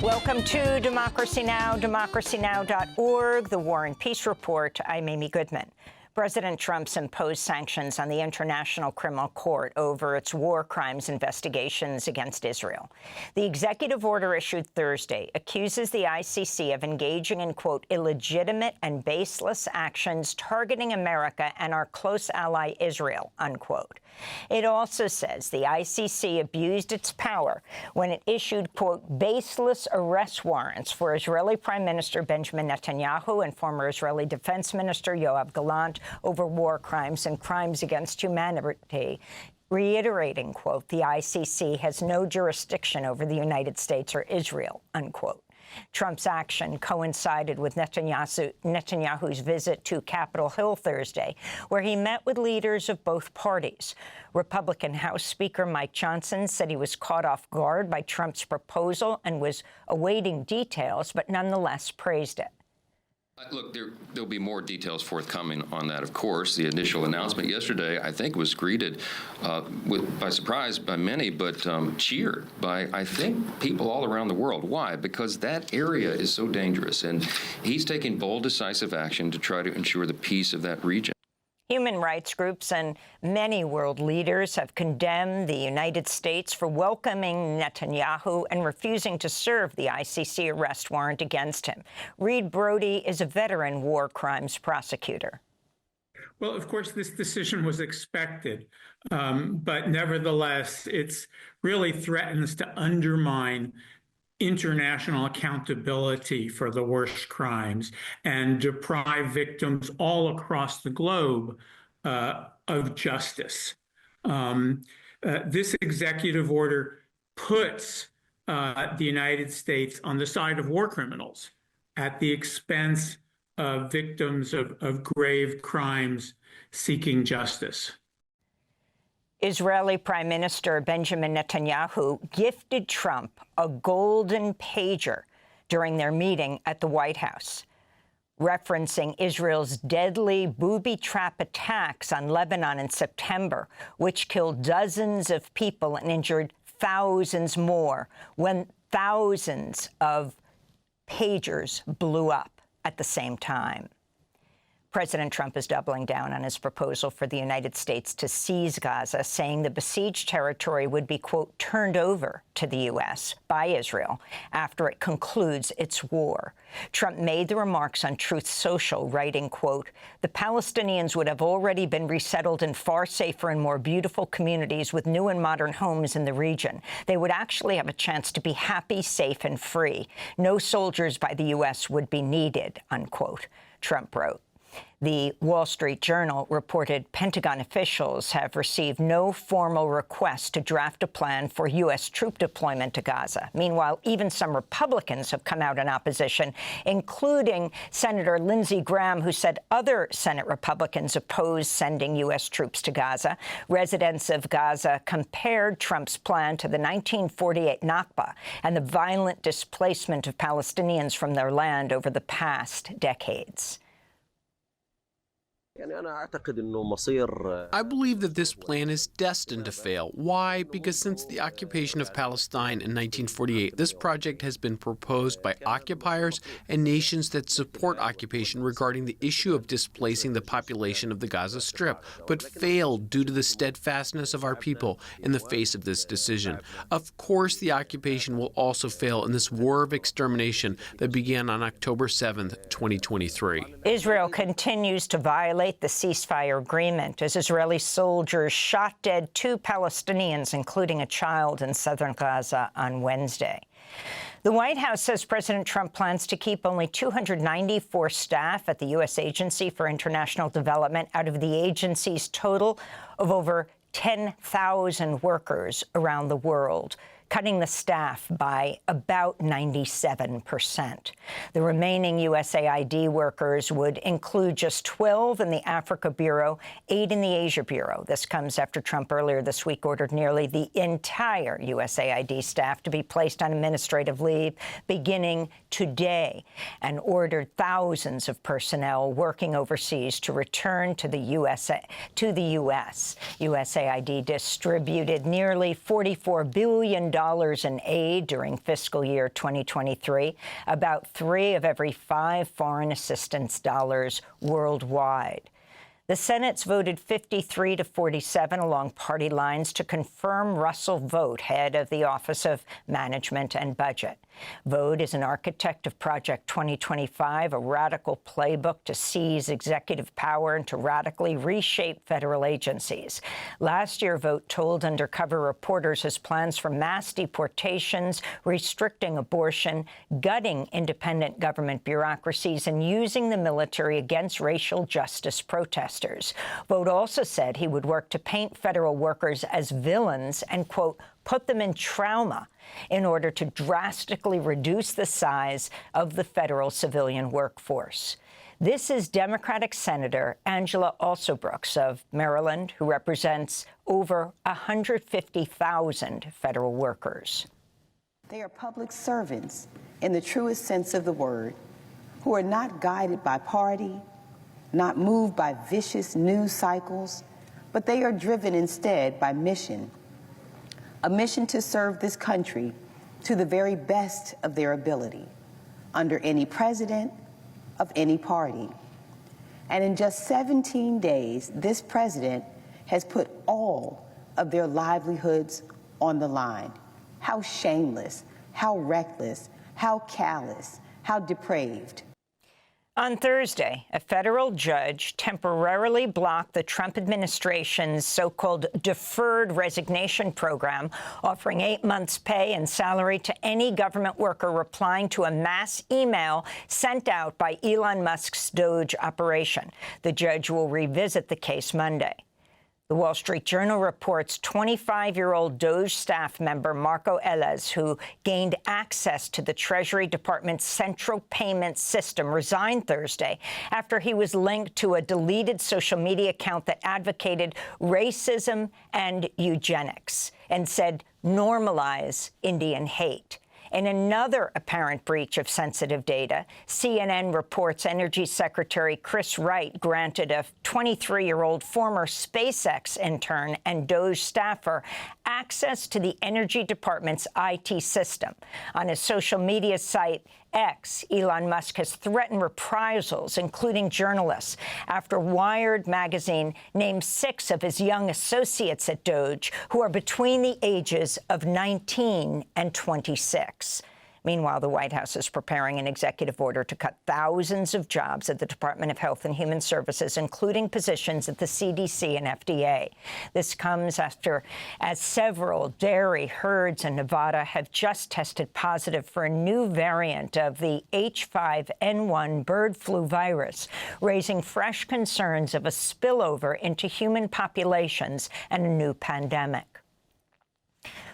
Welcome to Democracy Now!, democracynow.org, the War and Peace Report. I'm Amy Goodman. President Trump's imposed sanctions on the International Criminal Court over its war crimes investigations against Israel. The executive order issued Thursday accuses the ICC of engaging in, quote, illegitimate and baseless actions targeting America and our close ally Israel, unquote. It also says the ICC abused its power when it issued, quote, baseless arrest warrants for Israeli Prime Minister Benjamin Netanyahu and former Israeli Defense Minister Yoav Gallant over war crimes and crimes against humanity, reiterating, quote, the ICC has no jurisdiction over the United States or Israel, unquote. Trump's action coincided with Netanyahu's visit to Capitol Hill Thursday, where he met with leaders of both parties. Republican House Speaker Mike Johnson said he was caught off guard by Trump's proposal and was awaiting details, but nonetheless praised it. Look, there'll be more details forthcoming on that, of course. The initial announcement yesterday, I think, was greeted by surprise by many, but cheered by, I think, people all around the world. Why? Because that area is so dangerous, and he's taking bold, decisive action to try to ensure the peace of that region. Human rights groups and many world leaders have condemned the United States for welcoming Netanyahu and refusing to serve the ICC arrest warrant against him. Reed Brody is a veteran war crimes prosecutor. Well, of course, this decision was expected, but nevertheless, it really threatens to undermine international accountability for the worst crimes and deprive victims all across the globe of justice. This executive order puts the United States on the side of war criminals at the expense of victims of grave crimes seeking justice. Israeli Prime Minister Benjamin Netanyahu gifted Trump a golden pager during their meeting at the White House, referencing Israel's deadly booby trap attacks on Lebanon in September, which killed dozens of people and injured thousands more, when thousands of pagers blew up at the same time. President Trump is doubling down on his proposal for the United States to seize Gaza, saying the besieged territory would be, quote, turned over to the U.S. by Israel after it concludes its war. Trump made the remarks on Truth Social, writing, quote, the Palestinians would have already been resettled in far safer and more beautiful communities with new and modern homes in the region. They would actually have a chance to be happy, safe, and free. No soldiers by the U.S. would be needed, unquote, Trump wrote. The Wall Street Journal reported Pentagon officials have received no formal request to draft a plan for U.S. troop deployment to Gaza. Meanwhile, even some Republicans have come out in opposition, including Senator Lindsey Graham, who said other Senate Republicans oppose sending U.S. troops to Gaza. Residents of Gaza compared Trump's plan to the 1948 Nakba and the violent displacement of Palestinians from their land over the past decades. I believe that this plan is destined to fail. Why? Because since the occupation of Palestine in 1948, this project has been proposed by occupiers and nations that support occupation regarding the issue of displacing the population of the Gaza Strip, but failed due to the steadfastness of our people in the face of this decision. Of course, the occupation will also fail in this war of extermination that began on October 7th, 2023. Israel continues to violate the ceasefire agreement as Israeli soldiers shot dead 2 Palestinians, including a child, in southern Gaza on Wednesday. The White House says President Trump plans to keep only 294 staff at the U.S. Agency for International Development out of the agency's total of over 10,000 workers around the world, cutting the staff by about 97%. The remaining USAID workers would include just 12 in the Africa Bureau, 8 in the Asia Bureau. This comes after Trump earlier this week ordered nearly the entire USAID staff to be placed on administrative leave beginning today, and ordered thousands of personnel working overseas to return to the U.S. USAID distributed nearly $44 billion in aid during fiscal year 2023, about 3 of every 5 foreign assistance dollars worldwide. The Senate's voted 53 to 47 along party lines to confirm Russell Vought, head of the Office of Management and Budget. Vought is an architect of Project 2025, a radical playbook to seize executive power and to radically reshape federal agencies. Last year, Vought told undercover reporters his plans for mass deportations, restricting abortion, gutting independent government bureaucracies, and using the military against racial justice protesters. Vought also said he would work to paint federal workers as villains and, quote, put them in trauma in order to drastically reduce the size of the federal civilian workforce. This is Democratic Senator Angela Alsobrooks of Maryland, who represents over 150,000 federal workers. They are public servants in the truest sense of the word, who are not guided by party, not moved by vicious news cycles, but they are driven instead by mission. A mission to serve this country to the very best of their ability, under any president of any party. And in just 17 days, this president has put all of their livelihoods on the line. How shameless, how reckless, how callous, how depraved. On Thursday, a federal judge temporarily blocked the Trump administration's so-called deferred resignation program, offering 8 months' pay and salary to any government worker replying to a mass email sent out by Elon Musk's Doge operation. The judge will revisit the case Monday. The Wall Street Journal reports 25-year-old Doge staff member Marco Ellis, who gained access to the Treasury Department's central payment system, resigned Thursday after he was linked to a deleted social media account that advocated racism and eugenics and said, normalize Indian hate. In another apparent breach of sensitive data, CNN reports Energy Secretary Chris Wright granted a 23-year-old former SpaceX intern and Doge staffer access to the Energy Department's IT system. On his social media site X, Elon Musk has threatened reprisals, including journalists, after Wired magazine named 6 of his young associates at Doge who are between the ages of 19 and 26. Meanwhile, the White House is preparing an executive order to cut thousands of jobs at the Department of Health and Human Services, including positions at the CDC and FDA. This comes as several dairy herds in Nevada have just tested positive for a new variant of the H5N1 bird flu virus, raising fresh concerns of a spillover into human populations and a new pandemic.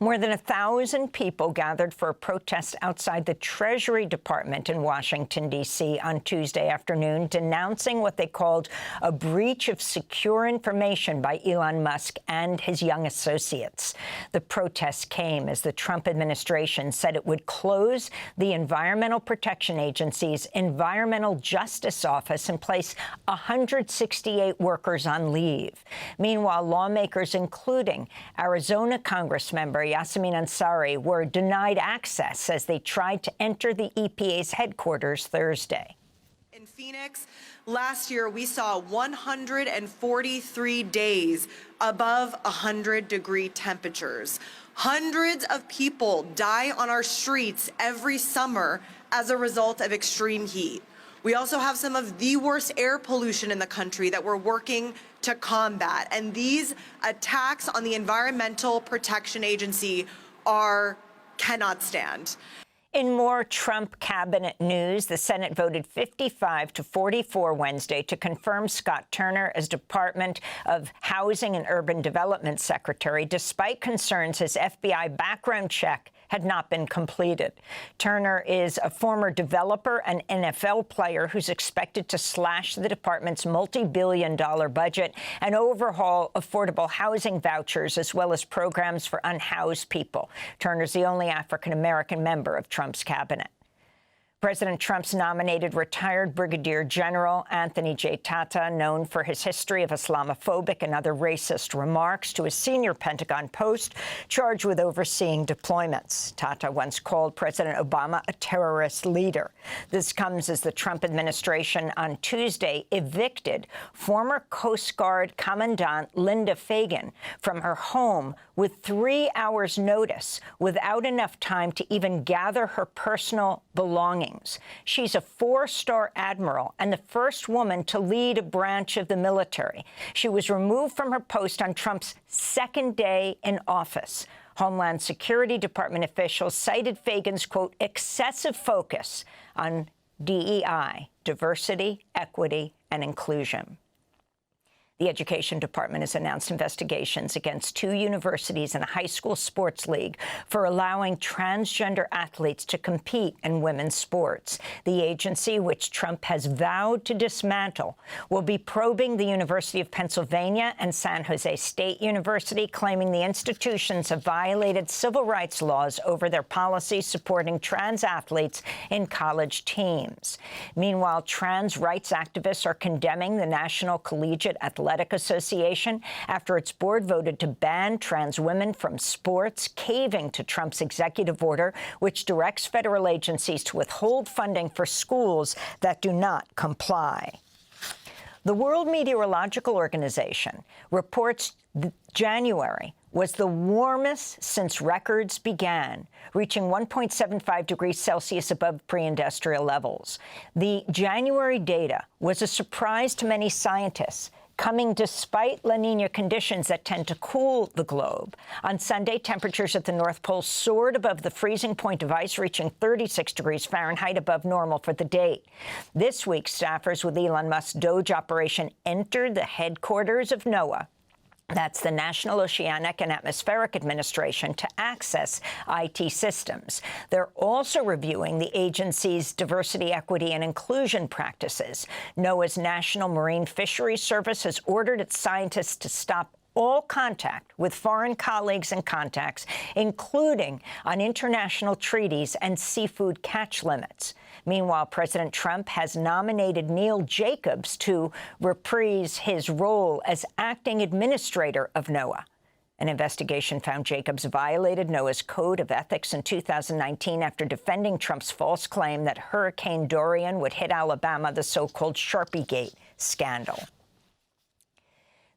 More than 1,000 people gathered for a protest outside the Treasury Department in Washington, D.C. on Tuesday afternoon, denouncing what they called a breach of secure information by Elon Musk and his young associates. The protests came as the Trump administration said it would close the Environmental Protection Agency's Environmental Justice Office and place 168 workers on leave. Meanwhile, lawmakers, including Arizona Congressmember Yasemin Ansari, were denied access as they tried to enter the EPA's headquarters Thursday. In Phoenix, last year we saw 143 days above 100-degree temperatures. Hundreds of people die on our streets every summer as a result of extreme heat. We also have some of the worst air pollution in the country that we're working to combat. And these attacks on the Environmental Protection Agency cannot stand. In more Trump cabinet news, the Senate voted 55 to 44 Wednesday to confirm Scott Turner as Department of Housing and Urban Development Secretary, despite concerns his FBI background check had not been completed. Turner is a former developer and NFL player who's expected to slash the department's multi-billion-dollar budget and overhaul affordable housing vouchers as well as programs for unhoused people. Turner's the only African-American member of Trump's cabinet. President Trump's nominated retired Brigadier General Anthony J. Tata, known for his history of Islamophobic and other racist remarks, to a senior Pentagon post charged with overseeing deployments. Tata once called President Obama a terrorist leader. This comes as the Trump administration on Tuesday evicted former Coast Guard Commandant Linda Fagan from her home with 3 hours' notice, without enough time to even gather her personal belongings. She's a 4-star admiral and the first woman to lead a branch of the military. She was removed from her post on Trump's second day in office. Homeland Security Department officials cited Fagan's, quote, excessive focus on DEI, diversity, equity, and inclusion. The Education Department has announced investigations against 2 universities and a high school sports league for allowing transgender athletes to compete in women's sports. The agency, which Trump has vowed to dismantle, will be probing the University of Pennsylvania and San Jose State University, claiming the institutions have violated civil rights laws over their policies supporting trans athletes in college teams. Meanwhile, trans rights activists are condemning the National Collegiate Athletic Association after its board voted to ban trans women from sports, caving to Trump's executive order, which directs federal agencies to withhold funding for schools that do not comply. The World Meteorological Organization reports January was the warmest since records began, reaching 1.75 degrees Celsius above pre-industrial levels. The January data was a surprise to many scientists, coming despite La Niña conditions that tend to cool the globe. On Sunday, temperatures at the North Pole soared above the freezing point of ice, reaching 36 degrees Fahrenheit above normal for the date. This week, staffers with Elon Musk's Doge operation entered the headquarters of NOAA. That's the National Oceanic and Atmospheric Administration, to access IT systems. They're also reviewing the agency's diversity, equity, and inclusion practices. NOAA's National Marine Fisheries Service has ordered its scientists to stop all contact with foreign colleagues and contacts, including on international treaties and seafood catch limits. Meanwhile, President Trump has nominated Neil Jacobs to reprise his role as acting administrator of NOAA. An investigation found Jacobs violated NOAA's Code of Ethics in 2019 after defending Trump's false claim that Hurricane Dorian would hit Alabama, the so-called Sharpiegate scandal.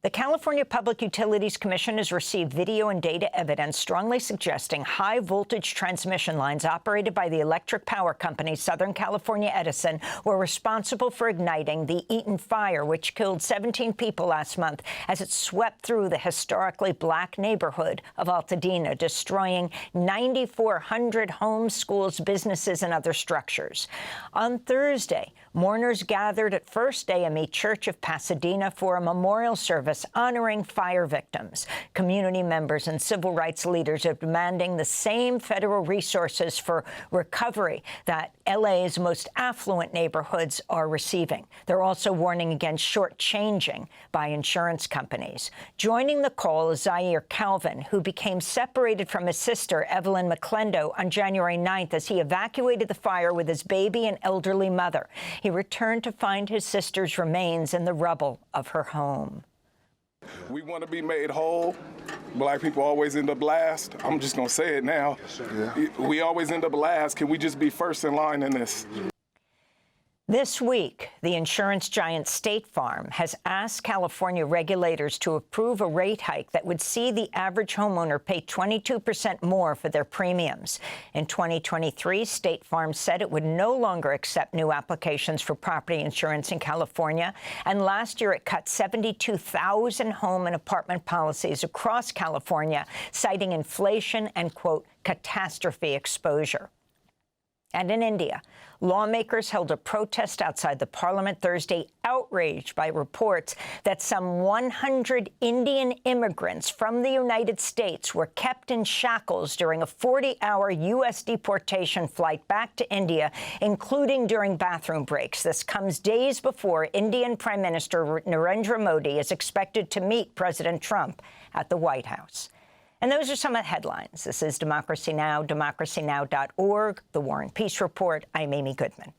The California Public Utilities Commission has received video and data evidence strongly suggesting high-voltage transmission lines operated by the electric power company Southern California Edison were responsible for igniting the Eaton fire, which killed 17 people last month as it swept through the historically black neighborhood of Altadena, destroying 9,400 homes, schools, businesses, and other structures. On Thursday, mourners gathered at First AME Church of Pasadena for a memorial service honoring fire victims. Community members and civil rights leaders are demanding the same federal resources for recovery that LA's most affluent neighborhoods are receiving. They're also warning against shortchanging by insurance companies. Joining the call is Zaire Calvin, who became separated from his sister, Evelyn McClendo, on January 9th as he evacuated the fire with his baby and elderly mother. He returned to find his sister's remains in the rubble of her home. We want to be made whole. Black people always end up last. I'm just going to say it now. Yeah. We always end up last. Can we just be first in line in this? This week, the insurance giant State Farm has asked California regulators to approve a rate hike that would see the average homeowner pay 22% more for their premiums. In 2023, State Farm said it would no longer accept new applications for property insurance in California, and last year it cut 72,000 home and apartment policies across California, citing inflation and, quote, catastrophe exposure. And in India, lawmakers held a protest outside the parliament Thursday, outraged by reports that some 100 Indian immigrants from the United States were kept in shackles during a 40-hour U.S. deportation flight back to India, including during bathroom breaks. This comes days before Indian Prime Minister Narendra Modi is expected to meet President Trump at the White House. And those are some of the headlines. This is Democracy Now!, democracynow.org, The War and Peace Report. I'm Amy Goodman.